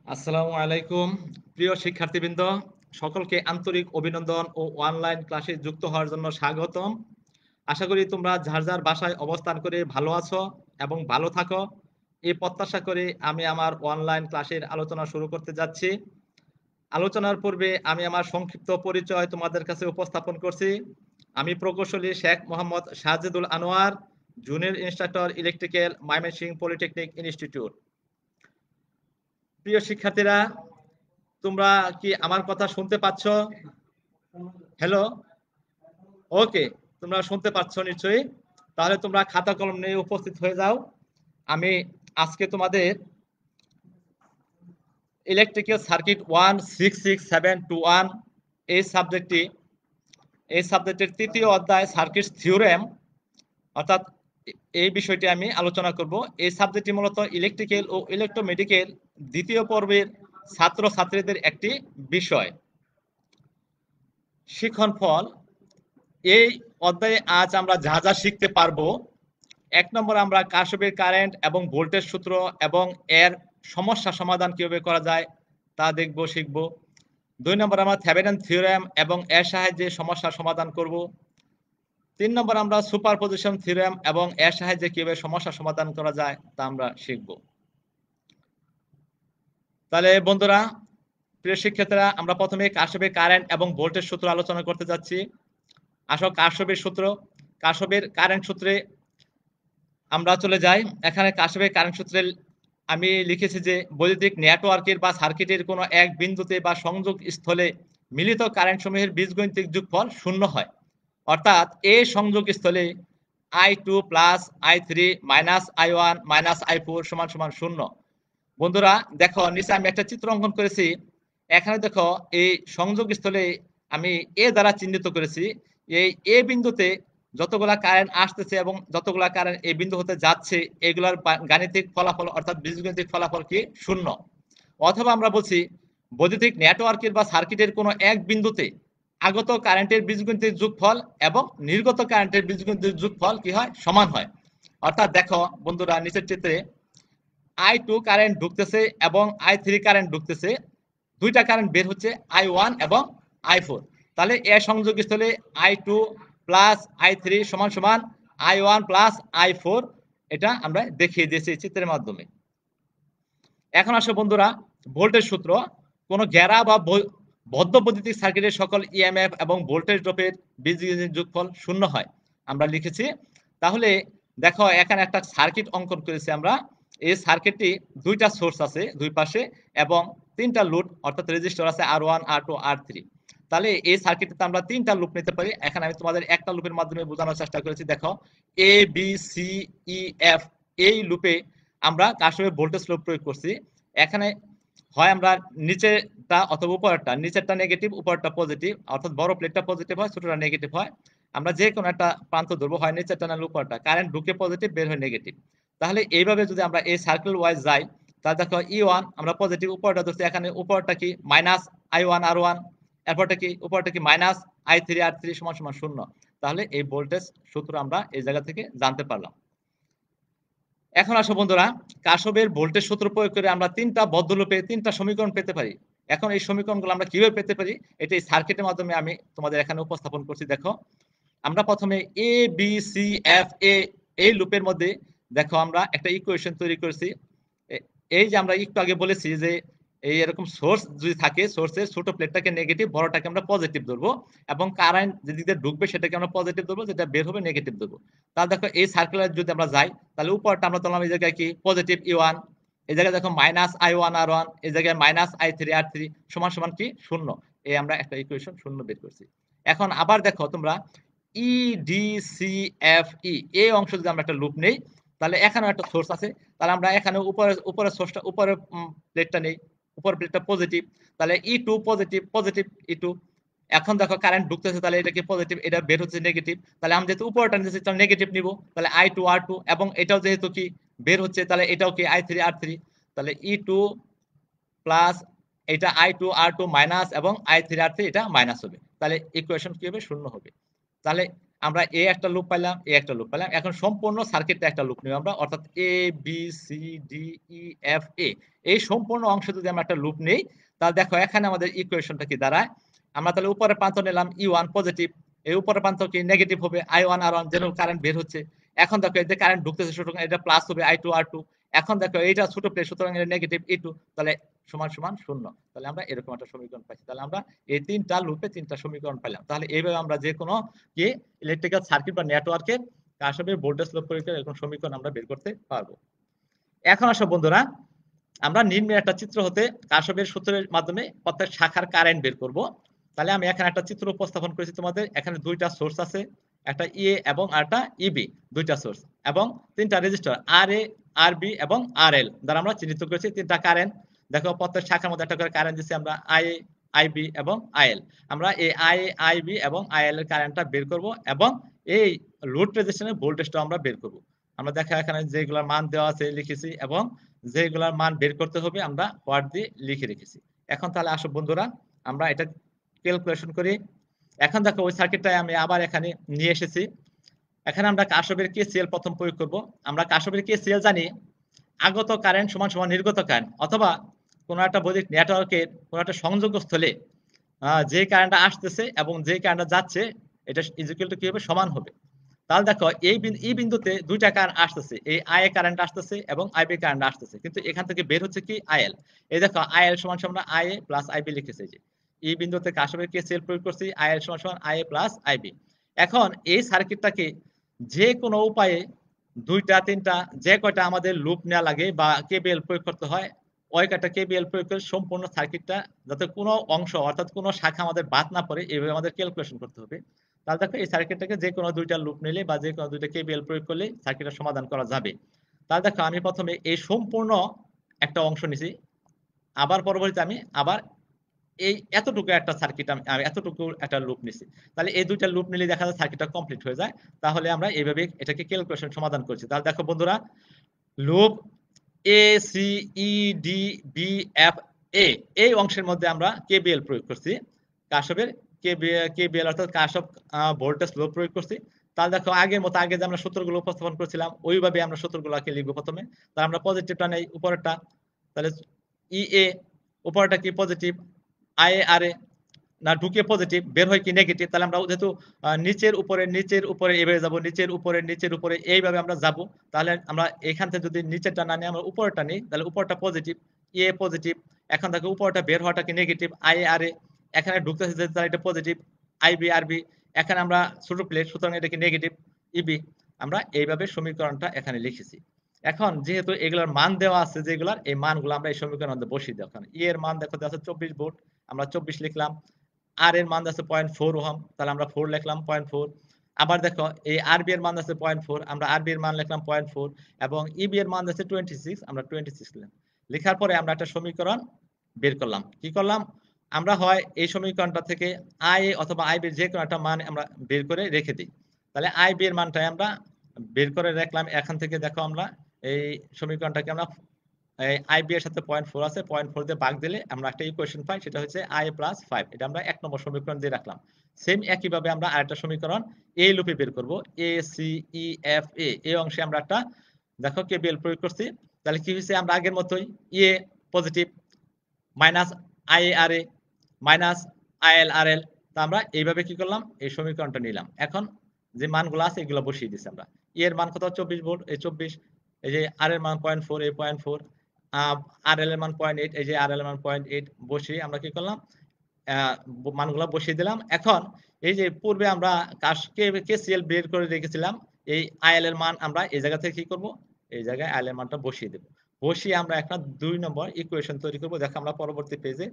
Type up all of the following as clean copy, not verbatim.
আসসালামু আলাইকুম প্রিয় শিক্ষার্থীবৃন্দ, সকলকে আন্তরিক অভিনন্দন ও অনলাইন ক্লাসে যুক্ত হওয়ার জন্য স্বাগতম। আশা করি তোমরা যার যার বাসায় অবস্থান করে ভালো আছো এবং ভালো থাকো, এই প্রত্যাশা করে আমি আমার অনলাইন ক্লাসের আলোচনা শুরু করতে যাচ্ছি। আলোচনার পূর্বে আমি আমার সংক্ষিপ্ত পরিচয় তোমাদের কাছে উপস্থাপন করছি। আমি প্রকৌশলী Sheikh Mohammad Sajedul Anwar, junior instructor electrical, Mymensingh polytechnic institute. প্রিয় শিক্ষার্থীরা, তোমরা কি আমার কথা শুনতে পাচ্ছ? হ্যালো, ওকে, তোমরা শুনতে পাচ্ছ নিশ্চয়ই। তাহলে তোমরা খাতা কলম নিয়ে উপস্থিত হয়ে যাও। আমি আজকে তোমাদের ইলেকট্রিক্যাল সার্কিট 16671 এই সাবজেক্টের তৃতীয় অধ্যায় সার্কিট থিওরেম, অর্থাৎ এই বিষয়টি আমি আলোচনা করব। এই সাবজেক্টটি মূলত ইলেকট্রিক্যাল ও ইলেকট্রোমেডিক্যাল দ্বিতীয় পর্বের ছাত্রছাত্রীদের একটি বিষয়। শিখন ফল, এই অধ্যায়ে আজ আমরা যা যা শিখতে পারবো: ১ নম্বর, আমরা কারশফের কারেন্ট এবং ভোল্টেজ সূত্র এবং এর সমস্যা সমাধান কিভাবে করা যায় তা দেখব, শিখব। ২ নম্বর, আমরা থেভেনিন থিওরেম এবং এর সাহায্যে সমস্যার সমাধান করব। ৩ নম্বর, আমরা সুপারপজিশন থিওরেম এবং এর সাহায্যে কিভাবে সমস্যা সমাধান করা যায় তা আমরা শিখব। তাহলে বন্ধুরা, প্রিয় শিক্ষার্থীরা, আমরা প্রথমে কারশফের কারেন্ট এবং ভোল্টেজ সূত্র আলোচনা করতে যাচ্ছি। আসো কারশফের সূত্র, কারশফের কারেন্ট সূত্রে আমরা চলে যাই। এখানে কারশফের কারেন্ট সূত্রে আমি লিখেছি যে বৈদ্যুতিক নেটওয়ার্কের বা সার্কিটের কোনো এক বিন্দুতে বা সংযোগ স্থলে মিলিত কারেন্ট সমূহের বীজগণিতিক যোগফল 0 হয়। অর্থাৎ এই সংযোগ স্থলে I2 plus I3 minus I1 minus I4 সমান সমান 0। বন্ধুরা দেখো, নিচে আমি একটা চিত্র অঙ্কন করেছি। এখানে দেখো, এই সংযোগ স্থলে আমি এ দ্বারা চিহ্নিত করেছি। এই এ বিন্দুতে যতগুলা কারেন্ট আসতেছে এবং যতগুলা কারেন্ট এই বিন্দু হতে যাচ্ছে, এগুলার গাণিতিক ফলাফল অর্থাৎ বীজগণিতিক ফলাফল কি? 0। অথবা আমরা বলছি বৈদ্যুতিক নেটওয়ার্কের বা সার্কিটের কোনো এক বিন্দুতে আগত কারেন্টের বীজগণিতিক যোগফল এবং নির্গত কারেন্টের বীজগণিতিক যোগফল কি হয়? সমান হয়। অর্থাৎ দেখো বন্ধুরা, নিচের চিত্রে I2 কারেন্ট ঢুকতেছে এবং I3 কারেন্ট ঢুকতেছে, দুইটা কারেন্ট বের হচ্ছে I1 এবং I4। তাহলে এ সংযোগ স্থলে I2 প্লাস I3 সমান সমান I1 প্লাস I4, এটা আমরা দেখিয়ে দিয়েছি চিত্রের মাধ্যমে। এখন আসো বন্ধুরা, ভোল্টেজ সূত্র। কোন ঘেরা বা বদ্ধ বৈদ্যুতিক সার্কিটের সকল ইএমএফ এবং ভোল্টেজ ড্রপের বীজগণিতিক যোগফল 0 হয়, আমরা লিখেছি। তাহলে দেখো, এখানে একটা সার্কিট অঙ্কন করেছি আমরা। এই সার্কিটটি দুইটা সোর্স আছে দুই পাশে এবং তিনটা লোড অর্থাৎ রেজিস্টর আছে R1 R2 R3। তাহলে এই সার্কিটে আমরা তিনটা লুপ নিতে পারি। এখানে আমি তোমাদের একটা লুপের মাধ্যমে বোঝানোর চেষ্টা করেছি। দেখো, এ বি সি ই এফ, এই লুপে আমরা কারশফের ভোল্টেজ ল প্রয়োগ করছি। এখানে হয় আমরা নিচেরটা অথবা উপরেরটা, নিচেরটা নেগেটিভ উপরেরটা পজিটিভ, অর্থাৎ বড় প্লেটটা পজিটিভ হয় ছোটটা নেগেটিভ হয়। আমরা যে কোনো একটা প্রান্ত ধরবো, হয় নিচেরটা না উপরেরটা। কারেন্ট ঢুকে পজিটিভ, বের হয় নেগেটিভ। তাহলে এইভাবে যদি আমরা এই সার্কেল ওয়াইজ যাই, তাহলে দেখো E1 আমরা পজিটিভ উপরেরটা ধরছি। এখানে উপরেরটা কি? মাইনাস I1 R1, এরপরটা কি? উপরেরটা কি? মাইনাস I3 R3 সমান সমান 0। তাহলে এই ভোল্টেজ সূত্র আমরা এই জায়গা থেকে জানতে পারলাম। এখন আসো বন্ধুরা, কারশফের ভোল্টেজ সূত্র প্রয়োগ করে আমরা তিনটা বদ্ধ লুপে তিনটা সমীকরণ পেতে পারি। এখন এই সমীকরণগুলো আমরা কিভাবে পেতে পারি, এটা এই সার্কিটের মাধ্যমে আমি তোমাদের এখানে উপস্থাপন করছি। দেখো, আমরা প্রথমে এ বি সি এফ এ এই লুপের মধ্যে দেখো আমরা একটা ইকুয়েশন তৈরি করেছি। এই যে আমরা একটু আগে বলেছি যে এই এরকম সোর্স যদি থাকে, সোর্সের ছোট প্লেটটাকে নেগেটিভ, বড়টাকে আমরা পজিটিভ ধরবো, এবং কারেন্ট যেদিক দিয়ে ঢুকবে সেটাকে আমরা পজিটিভ ধরবো, যেটা বের হবে নেগেটিভ ধরবো। তাহলে দেখো, এই সার্কেলে যদি আমরা যাই, তাহলে উপরটা আমরা ধরলাম এই জায়গায় কি? পজিটিভ E1, এই জায়গায় দেখো মাইনাস I1 R1, এই জায়গায় মাইনাস I3 R3 সমান সমান কি? 0। এই আমরা একটা ইকুয়েশন 0 বের করছি। এখন আবার দেখো তোমরা, E D C F E এই অংশ যদি আমরা একটা লুপ নেই, তাহলে এখানেও একটা সোর্স আছে। তাহলে আমরা এখানে উপরে সোর্সটা, উপরে প্লেটটা নেই, উপর প্লেটটা পজিটিভ। তাহলে E2 পজিটিভ পজিটিভ E2। এখন দেখো কারেন্ট ঢুকতেছে, তাহলে এটা কি? পজিটিভ, এটা বের হচ্ছে নেগেটিভ। তাহলে আমি যেহেতু উপরটা নিতেছি, তাহলে নেগেটিভ নিব। তাহলে I2 R2, এবং এটাও যেহেতু কি বের হচ্ছে, তাহলে এটাও কি? I3 R3। তাহলে E2 প্লাস এটা I2 R2 মাইনাস এবং I3 R3 এটা মাইনাস হবে। তাহলে ইকুয়েশন কি হবে? 0 হবে। তাহলে আমরা এ একটা লুপ পাইলাম, এ একটা লুপ পাইলাম। এখন সম্পূর্ণ সার্কিটটা একটা লুপ নিব আমরা, অর্থাৎ A B C D E F A, এই সম্পূর্ণ অংশ যদি আমরা একটা লুপ নেই, তাহলে দেখো এখানে আমাদের ইকুয়েশনটা কি দাঁড়ায়। আমরা তাহলে উপরের প্রান্ত নিলাম E1 পজিটিভ, এই উপরের প্রান্ত কি নেগেটিভ হবে, I1 R1 যেন কারেন্ট বের হচ্ছে। এখন দেখো এই যে কারেন্ট ঢুকতেছে, সুতরাং এটা প্লাস হবে I2 R2। এখন দেখো এইটা ছোট প্লেট, সুতরাং এটা নেগেটিভ E2, তাহলে সমান সমান 0। তাহলে আমরা এরকম একটা সমীকরণ পাইছি। তাহলে আমরা এই তিনটা লুপে তিনটা সমীকরণ পেলাম। তাহলে এইভাবে আমরা যে কোনো কি ইলেকট্রিক্যাল সার্কিট বা নেটওয়ার্কের কারশফের ভোল্টেজ ল প্রয়োগ করে এরকম সমীকরণ আমরা বের করতে পারবো। এখন আসো বন্ধুরা, আমরা নিম্নে একটা চিত্র হতে কারশফের সূত্রের মাধ্যমে প্রত্যেক শাখার কারেন্ট বের করব। তাহলে আমি এখানে একটা চিত্র উপস্থাপন করেছি তোমাদের। এখানে দুইটা সোর্স আছে, একটা ইএ এবং একটা ইবি, দুইটা সোর্স এবং তিনটা রেজিস্টার আর এ, আর বি এবং আর এল দ্বারা আমরা চিহ্নিত করেছি তিনটা কারেন্ট। দেখো প্রত্যেক শাখার মধ্যে একটা করে কারেন্ট দিচ্ছি আমরা, আই এ, আইবি এবং আইএল। আমরা এই আই এ, আইবি এবং আইএল এর কারেন্টটা বের করব এবং এই লোড রেজিস্ট্যান্সের ভোল্টেজটা আমরা বের করব। আমরা দেখো এখানে যেগুলোর মান দেওয়া আছে লিখেছি এবং যেগুলোর মান বের করতে হবে আমরা ওয়ার্ড দিয়ে লিখে রেখেছি। এখন তাহলে আসো বন্ধুরা, আমরা এটা ক্যালকুলেশন করি। এখন দেখো ওই সার্কিটটাই আমি আবার এখানে নিয়ে এসেছি। এখানে আমরা কারশফের কেসিএল প্রথম প্রয়োগ করব। আমরা কারশফের কেসিএল জানি, আগত কারেন্ট সমান সমান নির্গত কারেন্ট, অথবা কোনো একটা বৈদ্যুতিক নেটওয়ার্কের কোনো একটা সংযোগস্থলে যে কারেন্টটা আসতেছে এবং যে কারেন্টটা যাচ্ছে, এটা ইকুয়াল টু কি হবে, সমান হবে। তাহলে দেখো এই বিন্দুতে দুইটা কারেন্ট আসতেছে, এই আই এ কারেন্ট আসতেছে এবং আইবি কারেন্ট আসতেছে, কিন্তু এখান থেকে বের হচ্ছে কি আইএল। এই দেখো আইএল সমান সমান আই এ প্লাস আইবি লিখেছে। যে এই বিন্দুতে কারশফের কেসিএল প্রয়োগ করছি, আইএল সমান সমান আই এ প্লাস আইবি। এখন এই সার্কিটটাকে যে কোনো উপায়ে দুইটা তিনটা যে কয়টা আমাদের লুপ নেওয়া লাগে বা কেবিএল প্রয়োগ করতে হয়, ওই কয়টা কেবিএল প্রয়োগ করে সম্পূর্ণ সার্কিটটা যাতে কোনো অংশ অর্থাৎ কোনো শাখা আমাদের বাদ না পড়ে, এইভাবে আমাদের ক্যালকুলেশন করতে হবে। তাহলে দেখো এই সার্কিটটাকে যে কোনো দুইটা লুপ নিলে বা যে কোনো দুইটা কেবিএল প্রয়োগ করলে সার্কিটটা সমাধান করা যাবে। তাহলে দেখো আমি প্রথমে এই সম্পূর্ণ একটা অংশ নিছি, আবার পরবর্তীতে আমি আবার এই এতটুকু একটা সার্কিট আমি এতটুকু একটা লুপ নিছি। তাহলে এই দুইটা লুপ নিলে দেখা যায় সার্কিটটা কমপ্লিট হয়ে যায়। তাহলে আমরা এইভাবে এটাকে ক্যালকুলেশন সমাধান করছি। তাহলে দেখো বন্ধুরা, loop A C E D B F A, এই অংশের মধ্যে আমরা কেবিএল প্রয়োগ করছি, কারশফের কেবিএল অর্থাৎ কারশফ ভোল্টেজ ল প্রয়োগ করছি। তাহলে দেখো আগের মতো আগে যে আমরা সূত্রগুলো উপস্থাপন করেছিলাম ওইভাবে আমরা সূত্রগুলোকে লিখবো প্রথমে। তাহলে আমরা পজিটিভটা নেই উপরেরটা, তাহলে ই এ উপরেরটা কি পজিটিভ, আই এ আর এ না ঢুকে পজিটিভ, বের হয় কি নেগেটিভ। তাহলে আমরা যেহেতু নিচের উপরে এভাবে যাব, নিচের উপরে এইভাবে আমরা যাব। তাহলে আমরা এখান থেকে যদি নিচেরটা না নিয়ে আমরা উপরেরটা নিই, তাহলে উপরটা পজিটিভ, এ পজিটিভ। এখন দেখো উপরটা বের হওয়াটা কি নেগেটিভ, আই আর এ। এখানে ঢুকতেছে যে তাহলে এটা পজিটিভ, আইবি আর বি। এখানে আমরা ছোট প্লেট, সুতরাং এটা কি নেগেটিভ, ইবি। আমরা এইভাবে সমীকরণটা এখানে লিখেছি। এখন যেহেতু এগুলোর মান দেওয়া আছে, যেগুলার এই মানগুলো আমরা এই সমীকরণের মধ্যে বসিয়ে দিই। ওখানে ই এর মান দেখো দেওয়া আছে 24 ভোল্ট, আমরা 24 লিখলাম। আর এর মান আছে 0.4 ওহম, তাহলে আমরা 4 লিখলাম 0.4। আবার দেখো এই আরবি এর মান আছে 0.4, আমরা আরবি এর মান লিখলাম 0.4 এবং ইবি এর মান আছে 26, আমরা 26 লিখলাম। লেখার পরে আমরা একটা সমীকরণ বের করলাম। কি করলাম, আমরা হয় এই সমীকরণটা থেকে আই অথবা আইবি যে কোনো একটা মান আমরা বের করে রেখে দিই। তাহলে আইবি এর মানটাই আমরা বের করে রাখলাম। এখান থেকে দেখো আমরা এই সমীকরণটাকে আমরা আইবি এর সাথে 0.4 আছে, 0.4 দিয়ে ভাগ দিলে আমরা একটা ইকুয়েশন পাই, সেটা হচ্ছে আই প্লাস 5। এটা আমরা এক নম্বর সমীকরণ দিয়ে রাখলাম। সেম একই ভাবে আমরা আরেকটা সমীকরণ এই লুপে বের করব, এ সি ই এফ এ, এই অংশে আমরা একটা দেখো কেবিএল প্রয়োগ করছি। তাহলে কি হয়েছে, আমরা আগের মতোই এ পজিটিভ মাইনাস আই আর এ মাইনাস আইএল আর এল। তা আমরা এইভাবে কি করলাম, এই সমীকরণটা নিলাম। এখন যে মানগুলো আছে এগুলো বসিয়ে দিচ্ছি আমরা। ই এর মান কত, 24 ভোল্ট, এই 24। এই যে আর এর মান 0.4, এই 0.4। আর এল এর মান 0.8, এই যে আর এল এর মান 0.8 বসিয়ে আমরা কি করলাম, মানগুলো বসিয়ে দিলাম। এখন এই যে পূর্বে আমরা কেসিএল বের করে রেখেছিলাম, এই আইএল এর মান আমরা এই জায়গা থেকে কি করব, এই জায়গায় আইএল এর মানটা বসিয়ে দেব। বসিয়ে আমরা একটা 2 নম্বর ইকুয়েশন তৈরি করব। দেখো আমরা পরবর্তী পেজে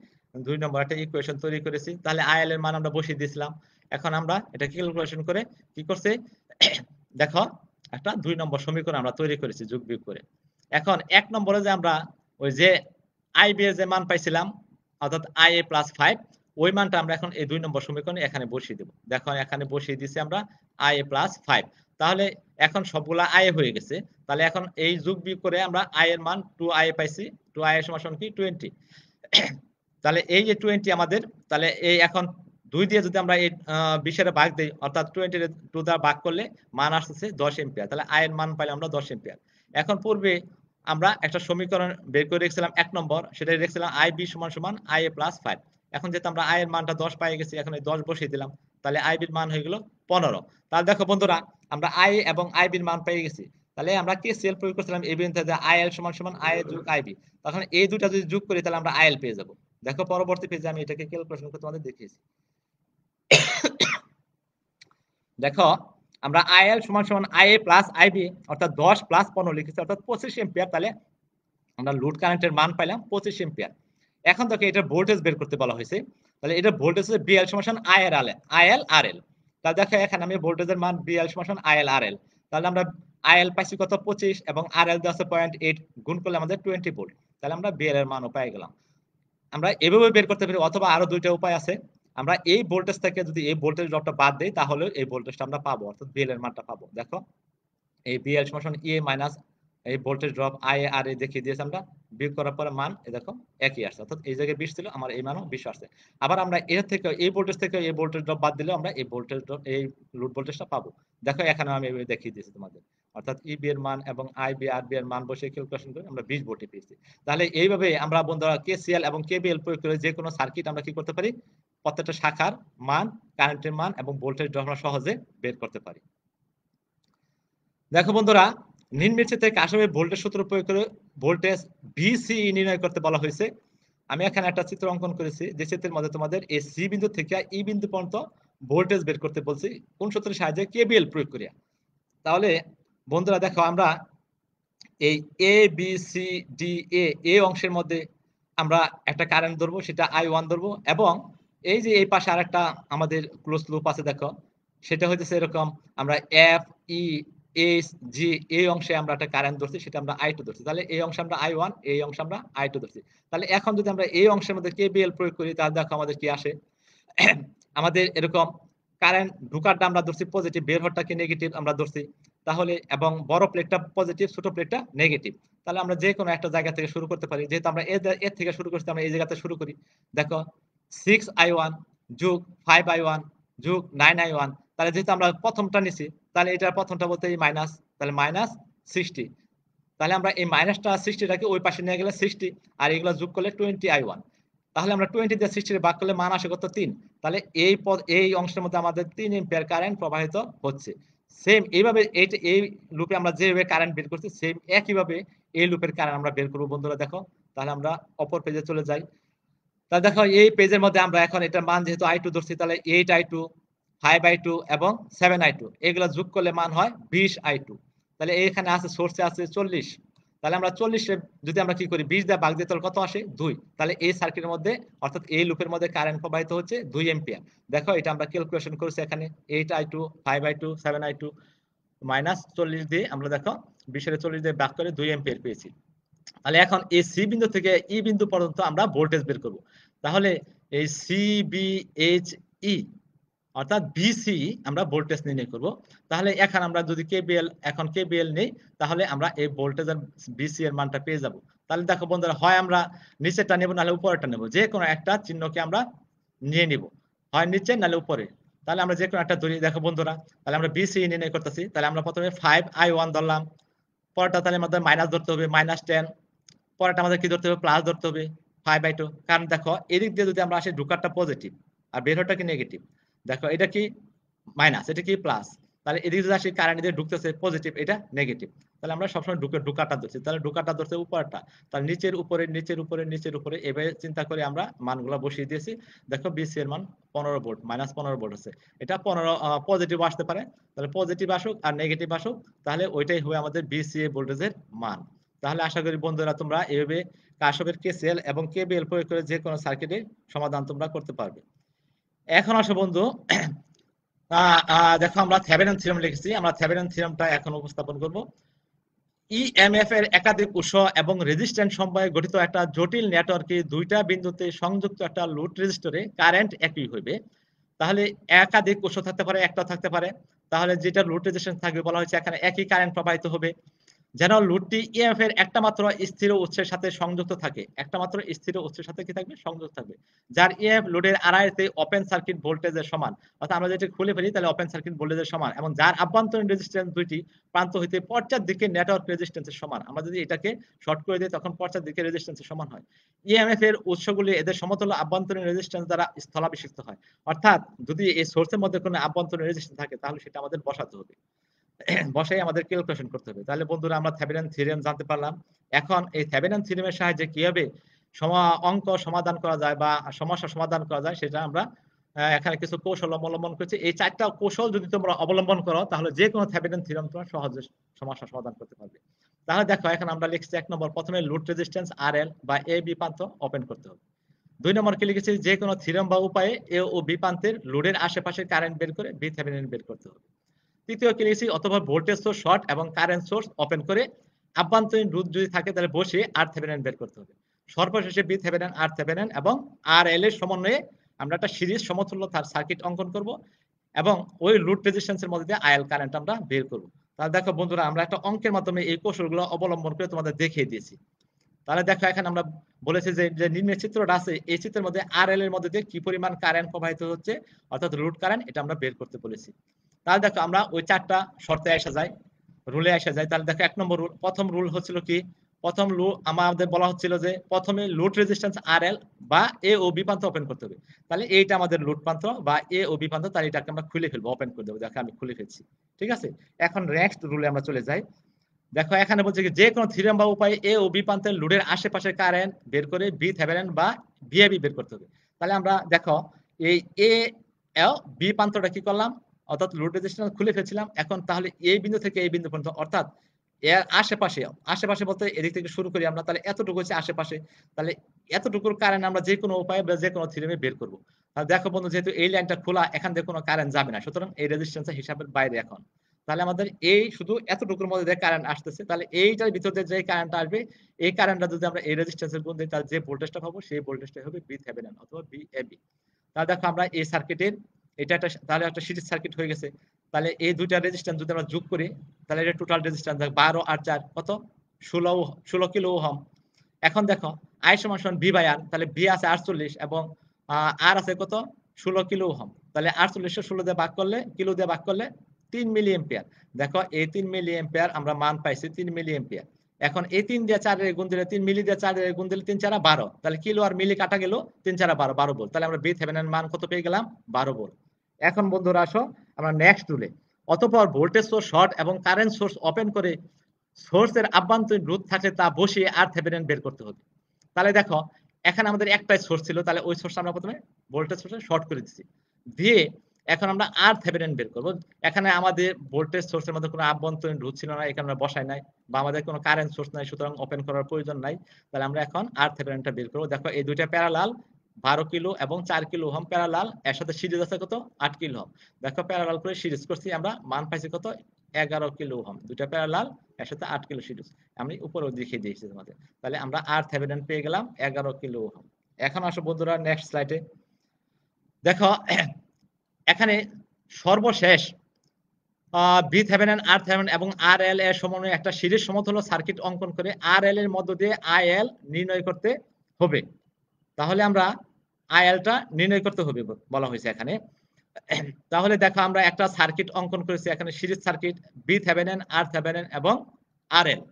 2 নম্বর একটা ইকুয়েশন তৈরি করেছি। তাহলে আইএল এর মান আমরা বসিয়ে দিয়েছিলাম। এখন আমরা এটা ক্যালকুলেশন করে কি করছে, দেখো একটা 2 নম্বর সমীকরণ আমরা তৈরি করেছি যোগ বিয়োগ করে। এখন 1 নম্বরে যে আমরা ওই যে আইবি এর যে মান পাইছিলাম অর্থাৎ আই এ প্লাস 5, ওই মানটা আমরা এখন এই 2 নম্বর সমীকরণে এখানে বসিয়ে দেব। দেখো এখানে বসিয়ে দিয়েছি আমরা আই এ প্লাস 5। তাহলে এখন সবগুলা আই হয়ে গেছে। তাহলে এখন এই যোগ বিয়োগ করে আমরা আই এর মান 2 আই পাইছি। 2 আই এর সমান কি 20। তাহলে এই যে 20 আমাদের, তাহলে এই এখন 2 দিয়ে যদি আমরা এই 20 এর ভাগ দেই অর্থাৎ 20 এর 2 দ্বারা ভাগ করলে মান আসছে 10 এম্পিয়ার। তাহলে I এর মান পাইলে আমরা 10 এম্পিয়ার। এখন পূর্বে আমরা একটা সমীকরণ বের করে রেখেছিলাম 1 নম্বর, সেটা রেখেছিলাম IB = IA + 5। এখন যেহেতু আমরা I এর মানটা 10 পেয়ে গেছি, এখন এই 10 বসিয়ে দিলাম। তাহলে IB এর মান হয়ে গেল 15। তাহলে দেখো বন্ধুরা, আমরা I এবং IB এর মান পেয়ে গেছি। তাহলে আমরা KCL প্রয়োগ করছিলাম এই বিন্দুতে যে IL = IA + IB। তখন এই দুটো যদি যোগ করি তাহলে আমরা IL পেয়ে যাব। দেখো পরবর্তী পেজে আমি এটাকে ক্যালকুলেশন করে তোমাদের দেখিয়েছি। দেখো আমরা IL = IA + IB অর্থাৎ 10 + 15 লিখেছি, অর্থাৎ 25 এম্পিয়ার। তাহলে আমরা লোড কারেন্টের মান পাইলাম 25 এম্পিয়ার। এখন দেখো এটা ভোল্টেজ বের করতে বলা হয়েছে। তাহলে এটা ভোল্টেজ হচ্ছে BL = IL RL। তাহলে দেখো এখানে আমি ভোল্টেজের মান BL = IL RL। তাহলে আমরা IL পাইছি কত 25 এবং RL দেওয়া আছে 0.8, গুণ করলে আমাদের 20 ভোল্ট। তাহলে আমরা BL এর মানও পেয়ে গেলাম। আমরা এভাবে বের করতে পারি, অথবা আরো দুইটা উপায় আছে। আমরা এই ভোল্টেজ থেকে যদি এই ভোল্টেজ ড্রপটা বাদ দেই তাহলে এই ভোল্টেজটা আমরা পাবো, অর্থাৎ BL এর মানটা পাবো। দেখো এই BL = EA মাইনাস এই ভোল্টেজ ড্রপ IA RA দেখিয়ে দিয়েছি আমরা, বিয়োগ করার পরে মান এই দেখো একই আসছে, অর্থাৎ এই জায়গায় 20 ছিল, আমার এই মানও 20 আসছে। আবার আমরা এর থেকে এই ভোল্টেজ থেকে এই ভোল্টেজ ড্রপ বাদ দিলে আমরা এই ভোল্টেজ ড্রপ এই লোড ভোল্টেজটা পাবো। দেখো এখানে আমি এভাবে দেখিয়ে দিয়েছি তোমাদের, অর্থাৎ EB এর মান এবং IB RB এর মান বসে ক্যালকুলেশন করে আমরা 20 ভোল্ট পেয়েছি। তাহলে এইভাবে আমরা বন্ধুরা KCL এবং KVL প্রয়োগ করে যে কোনো সার্কিট আমরা কি করতে পারি, প্রত্যেকটা শাখার মান, কারেন্টের মান এবং ভোল্টেজ ড্রপ আমরা সহজে বের করতে পারি। দেখো বন্ধুরা, নিম্নলিখিত কার্শফের ভোল্টেজ সূত্র প্রয়োগ করে ভোল্টেজ VCE নির্ণয় করতে বলা হয়েছে। আমি এখানে একটা চিত্র অঙ্কন করেছি, যে চিত্রের মধ্যে তোমাদের এই C বিন্দু থেকে E বিন্দু পর্যন্ত ভোল্টেজ বের করতে বলছি কোন সূত্রের সাহায্যে, KVL প্রয়োগ করিয়া। তাহলে বন্ধুরা দেখো আমরা এই A B C D A অংশের মধ্যে আমরা একটা কারেন্ট ধরবো, সেটা I1 ধরবো, এবং এই যে এই পাশে আরেকটা আমাদের ক্লোজ লুপ আছে দেখো, সেটা হইতেছে এরকম, আমরা F E H G এই অংশে আমরা একটা কারেন্ট ধরছি, সেটা আমরা I2 ধরছি। তাহলে এই অংশে আমরা I1, এই অংশে আমরা I2 ধরছি। তাহলে এখন যদি আমরা এই অংশের মধ্যে KVL প্রয়োগ করি তাহলে দেখো আমাদের কি আসে। আমাদের এরকম কারেন্ট ঢোকারটা আমরা ধরছি পজিটিভ, বের হওয়ারটাকে নেগেটিভ আমরা ধরছি। তাহলে এবং বড় প্লেটটা পজিটিভ, ছোট প্লেটটা নেগেটিভ। তাহলে আমরা যে কোনো একটা জায়গা থেকে শুরু করতে পারি, যেহেতু আমরা এর থেকে শুরু করছি, আমরা এই জায়গাতে শুরু করি। দেখো 6I1 যোগ 5I1 যোগ 9I1। তাহলে যেহেতু আমরা প্রথমটা নিছি, তাহলে এটার প্রথমটা বলতে এই মাইনাস, তাহলে -60। তাহলে আমরা এই মাইনাসটা 60টাকে ওই পাশে নিয়ে গেলে 60, আর এগুলো যোগ করলে 20I1। তাহলে আমরা 20 দিয়ে 60 ভাগ করলে মান আসে কত 3। তাহলে এই অংশের মধ্যে আমাদের 3 এম্পিয়ার কারেন্ট প্রবাহিত হচ্ছে। সেম এইভাবে এই লুপে আমরা যেভাবে কারেন্ট বের করছি, সেম একইভাবে এই লুপের কারেন্ট আমরা বের করব বন্ধুরা। দেখো তাহলে আমরা অপর পেজে চলে যাই। তাহলে দেখো এই পেজের মধ্যে আমরা এখন এটার মান যেহেতু I2 ধরছি, তাহলে 8I2, 5I2 এবং 7I2 এগুলো যোগ করলে মান হয় 20I2। তাহলে এখানে আছে সোর্সে আছে 40। তাহলে আমরা 40 যদি আমরা কি করি 20 দিয়ে ভাগ দিই তাহলে কত আসে 2। তাহলে এই সার্কিটের মধ্যে অর্থাৎ এই লুপের মধ্যে কারেন্ট প্রবাহিত হচ্ছে 2 এম্পিয়ার। দেখো এটা আমরা ক্যালকুলেশন করেছি, এখানে 8I2, 5I2, 7I2 মাইনাস 40 দিয়ে আমরা দেখো 20 এর 40 দিয়ে ভাগ করে 2 এম্পিয়ার পেয়েছি। তাহলে এখন এই সি বিন্দু থেকে ই বিন্দু পর্যন্ত আমরা ভোল্টেজ বের করব। তাহলে এই CBHE অর্থাৎ BC আমরা ভোল্টেজ নির্ণয় করব। তাহলে এখন আমরা যদি KVL নেই, তাহলে আমরা এই ভোল্টেজ আর BC এর মানটা পেয়ে যাব। তাহলে দেখো বন্ধুরা, হয় আমরা নিচেরটা নেব নাহলে উপরেরটা নেব, যে কোনো একটা চিহ্নকে আমরা নিয়ে নিব, হয় নিচে নাহলে উপরে। তাহলে আমরা যে কোনো একটা ধরি। দেখো বন্ধুরা, তাহলে আমরা BC নির্ণয় করতেছি। তাহলে আমরা প্রথমে 5I1 ধরলাম, পরেরটা তাহলে আমাদের মাইনাস ধরতে হবে -10, পরেরটা আমাদের কি ধরতে হবে প্লাস ধরতে হবে 5/2। কারণ দেখো এদিক দিয়ে যদি আমরা আসি ঢোকারটা পজিটিভ আর বের হওয়াটা কি নেগেটিভ। দেখো এটা কি মাইনাস, এটা কি প্লাস, তাহলে এদিকে যদি আসি কারেন্ট দিয়ে ঢুকতেছে পজিটিভ, এটা নেগেটিভ। তাহলে আমরা সবসময় ঢোকাটা ধরছি, তাহলে ঢোকাটা ধরছে উপরটা, তাহলে নিচের উপরে নিচের উপরে নিচের উপরে এভাবে চিন্তা করে আমরা মানগুলো বসিয়ে দিয়েছি। দেখো BC এর মান 15 ভোল্ট, -15 ভোল্ট আছে। এটা 15 পজিটিভ আসতে পারে, তাহলে পজিটিভ আসুক আর নেগেটিভ আসুক, তাহলে ওইটাই হবে আমাদের BCA ভোল্টেজের মান। তাহলে আশা করি বন্ধুরা তোমরা এভাবে কার্শফের KCL এবং KVL প্রয়োগ করে যে কোনো সার্কিটের সমাধান তোমরা করতে পারবে। এখন আসো বন্ধু, দেখো আমরা থেভেনিন থিওরেম লিখেছি, আমরা থেভেনিন থিওরেমটা এখন উপস্থাপন করব। ইএমএফ এর একাধিক উৎস এবং রেজিস্ট্যান্স সমবায়ে গঠিত একটা জটিল নেটওয়ার্কে দুইটা বিন্দুতে সংযুক্ত একটা লোড রেজিস্টরে কারেন্ট একই হইবে। তাহলে একাধিক উৎস থাকতে পারে, একটা থাকতে পারে। তাহলে যেটা লোড রেজিস্ট্যান্স থাকবে বলা হয়েছে এখানে একই কারেন্ট প্রবাহিত হবে। যেন লোডটি ইএমএফ এর একটা মাত্র স্থির উৎসের সাথে সংযুক্ত থাকে, একটা মাত্র স্থির উৎসের সাথে কি থাকবে, সংযুক্ত থাকবে, যার ইএমএফ লোডের আড়াইতে ওপেন সার্কিট ভোল্টেজের সমান, অর্থাৎ আমরা যদি খুলে ফেলি তাহলে ওপেন সার্কিট ভোল্টেজের সমান, এবং যার আভ্যন্তরীণ রেজিস্ট্যান্স দুইটি প্রান্ত হইতে পশ্চাৎ দিকে নেটওয়ার্ক রেজিস্ট্যান্সের সমান। আমরা যদি এটাকে শর্ট করে দিই তখন পশ্চাৎ দিকে রেজিস্ট্যান্সের সমান হয়। ইএমএফ এর উৎসগুলি এদের সমতুল্য আভ্যন্তরীণ রেজিস্ট্যান্স দ্বারা স্থলাভিষিক্ত হয়। অর্থাৎ যদি এই সোর্সের মধ্যে কোনো আভ্যন্তরীণ রেজিস্ট্যান্স থাকে তাহলে সেটা আমাদের বসাতে হবে, বসাই আমাদের ক্যালকুলেশন করতে হবে। তাহলে বন্ধুরা আমরা থেভেনিন থিওরেম জানতে পারলাম। এখন এই থেভেনিন থিওরেমের সাহায্যে কিভাবে অঙ্ক সমাধান করা যায় বা সমস্যা সমাধান করা যায় সেটা আমরা এখানে কিছু কৌশল অবলম্বন করছি। এই চারটা কৌশল যদি তোমরা অবলম্বন করো তাহলে যে কোনো থেভেনিন থিওরেম তোমরা সহজে সমস্যা সমাধান করতে পারবে। তাহলে দেখো এখন আমরা লিখছি 1 নম্বর, প্রথমে লোড রেজিস্ট্যান্স আরএল বা এ বি প্রান্ত ওপেন করতে হবে। 2 নম্বর কি লিখেছি, যে কোনো থিওরেম বা উপায়ে এ ও বি প্রান্তের লোডের আশেপাশে কারেন্ট বের করে বি থেভেনিন বের করতে হবে। তৃতীয় কি লিখেছি, অথবা ভোল্টেজ সোর্স শর্ট এবং কারেন্ট সোর্স ওপেন করে আভ্যন্তরীণ রোধ যদি থাকে তাহলে বসে আর থেভেনিন বের করতে হবে। সর্বশেষে বি থেভেনিন আর থেভেনিন এবং আর এল এর সমন্বয়ে আমরা একটা সিরিজ সমতুল্য তার সার্কিট অঙ্কন করব এবং ওই লোড রেজিস্ট্যান্সের মধ্যে দিয়ে আইএল কারেন্ট আমরা বের করব। তাহলে দেখো বন্ধুরা আমরা একটা অঙ্কের মাধ্যমে এই কৌশলগুলো অবলম্বন করে তোমাদের দেখিয়ে দিয়েছি। তাহলে দেখো এখানে আমরা বলেছি যে নিম্নের চিত্রটা আছে, এই চিত্রের মধ্যে আরএল এর মধ্যে দিয়ে কি পরিমাণ কারেন্ট প্রবাহিত হচ্ছে অর্থাৎ লোড কারেন্ট, এটা আমরা বের করতে বলেছি। তাহলে দেখো আমরা ওই চারটা শর্তে আসা যায়, রুলে আসা যায়। তাহলে দেখো 1 নম্বর রুল, প্রথম রুল হচ্ছিল কি, প্রথম রুল আমাদের বলা হচ্ছিল যে প্রথমে লোড রেজিস্ট্যান্স আরএল বা এ ও বি প্রান্ত ওপেন করতে হবে। তাহলে এইটা আমাদের লোড প্রান্ত বা এ ও বি প্রান্ত, তাহলে এটাকে আমরা খুলে ফেলবো, ওপেন করে দেবো। দেখো আমি খুলে ফেলছি, ঠিক আছে। এখন নেক্সট রুলে আমরা চলে যাই। দেখো এখানে বলছে কি, যে কোনো থিওরেম বা উপায়ে এ ও বি প্রান্তের লোডের আশেপাশে কারেন্ট বের করে বি থেভেনিন বা ভিএবি বের করতে হবে। তাহলে আমরা দেখো এই এ এল বি প্রান্তটা কি করলাম, অর্থাৎ লোড রেজিস্ট্যান্স খুলে ফেলছিলাম। এখন তাহলে এই বিন্দু থেকে এই বিন্দু পর্যন্ত, অর্থাৎ এর আশেপাশে, আশেপাশে বলতে এদিক থেকে শুরু করি আমরা, তাহলে এতটুকু হচ্ছে আশেপাশে। তাহলে এতটুকুর কারেন্ট আমরা যে কোনো উপায়ে বা যে কোনো থিওরেমে বের করব। তাহলে দেখো বন্ধু, যেহেতু এই লাইনটা খোলা, এখান থেকে কোনো কারেন্ট যাবে না, সুতরাং এই রেজিস্ট্যান্সের হিসাবের বাইরে এখন। তাহলে আমাদের এই শুধু এতটুকুর মধ্যে দিয়ে কারেন্ট আসতেছে, তাহলে এইটার ভিতর দিয়ে যে কারেন্টটা আসবে, এই কারেন্টটা যদি আমরা এই রেজিস্ট্যান্সের গুণ দিই তাহলে যে ভোল্টেজটা পাবো সেই ভোল্টেজটাই হবে বি থেভেনিন অথবা বিএবি। তাহলে দেখো আমরা এই সার্কিটের এটা একটা, তাহলে একটা সিরিজ সার্কিট হয়ে গেছে। তাহলে এই দুইটা রেজিস্ট্যান্স যদি আমরা যোগ করি তাহলে এটা টোটাল রেজিস্ট্যান্স 12 আর 4 কত, 16 কিলো ওহম। এখন দেখো আই সমান সমান বি বাই আর, তাহলে বি আছে 48 এবং আর আছে কত, 16 কিলো ওহম। তাহলে 48 16 দিয়ে ভাগ করলে, কিলো দিয়ে ভাগ করলে 3 মিলি এম্পিয়ার। দেখো এই 3 মিলি এম্পিয়ার আমরা মান পাইছি, 3 মিলি এম্পিয়ার। এখন এই 3 দিয়ে 4 এর গুণ দিলে, 3 মিলি দিয়ে 4 এর গুণ দিলে 3 4 12, তাহলে কিলো আর মিলি কাটা গেল, 3 4 12, 12 ভোল্ট। তাহলে আমরা বি থেভেনিন মান কত পেয়ে গেলাম, 12 ভোল্ট। এখন বন্ধুরা আসো আমরা নেক্সট রুলে, অতঃপর ভোল্টেজ সোর্স শর্ট এবং কারেন্ট সোর্স ওপেন করে সোর্সের আভ্যন্তরীণ রোধ থাকলে তা বসিয়ে আর থেভেনিন বের করতে হবে। তাহলে দেখো এখানে আমাদের একটাই সোর্স ছিল, তাহলে ওই সোর্স আমরা প্রথমে ভোল্টেজ সোর্সে শর্ট করে দিচ্ছি, দিয়ে এখন আমরা আর থেভেনিন বের করব। এখানে আমাদের ভোল্টেজ সোর্সের মধ্যে কোনো আভ্যন্তরীণ রোধ ছিল না, এখানে আমরা বসাই নাই, বা আমাদের কোনো কারেন্ট সোর্স নাই, সুতরাং ওপেন করার প্রয়োজন নাই। তাহলে আমরা এখন আর থেভেনিনটা বের করব। দেখো এই দুইটা প্যারালাল, 12 কিলো এবং 4 কিলো ওহম প্যারালাল, এর সাথে সিরিজ আছে কত, 8 কিলো ওহম। দেখো প্যারালাল করে সিরিজ করছি, আমরা মান পাইছি কত, 11 কিলো ওহম। দুইটা প্যারালাল, এর সাথে 8 কিলো সিরিজ, আমি উপরেও দেখিয়ে দিয়েছি তোমাদের। তাহলে আমরা আর থেভেনিন পেয়ে গেলাম 11 কিলো ওহম। এখন আসো বন্ধুরা নেক্সট স্লাইডে। দেখো এখানে সর্বশেষ বি থেভেনিন আর থেভেনিন এবং আর এল এর সমন্বয়ে একটা সিরিজ সমতুল্য সার্কিট অঙ্কন করে আর এল এর মধ্য দিয়ে আইএল নির্ণয় করতে হবে। তাহলে আমরা আইএলটা নির্ণয় করতে হবে বলা হয়েছে এখানে। তাহলে দেখো আমরা একটা সার্কিট অঙ্কন করেছি এখানে, সিরিজ সার্কিট বি থেভেনিন আর থেভেনিন এবং আর এল।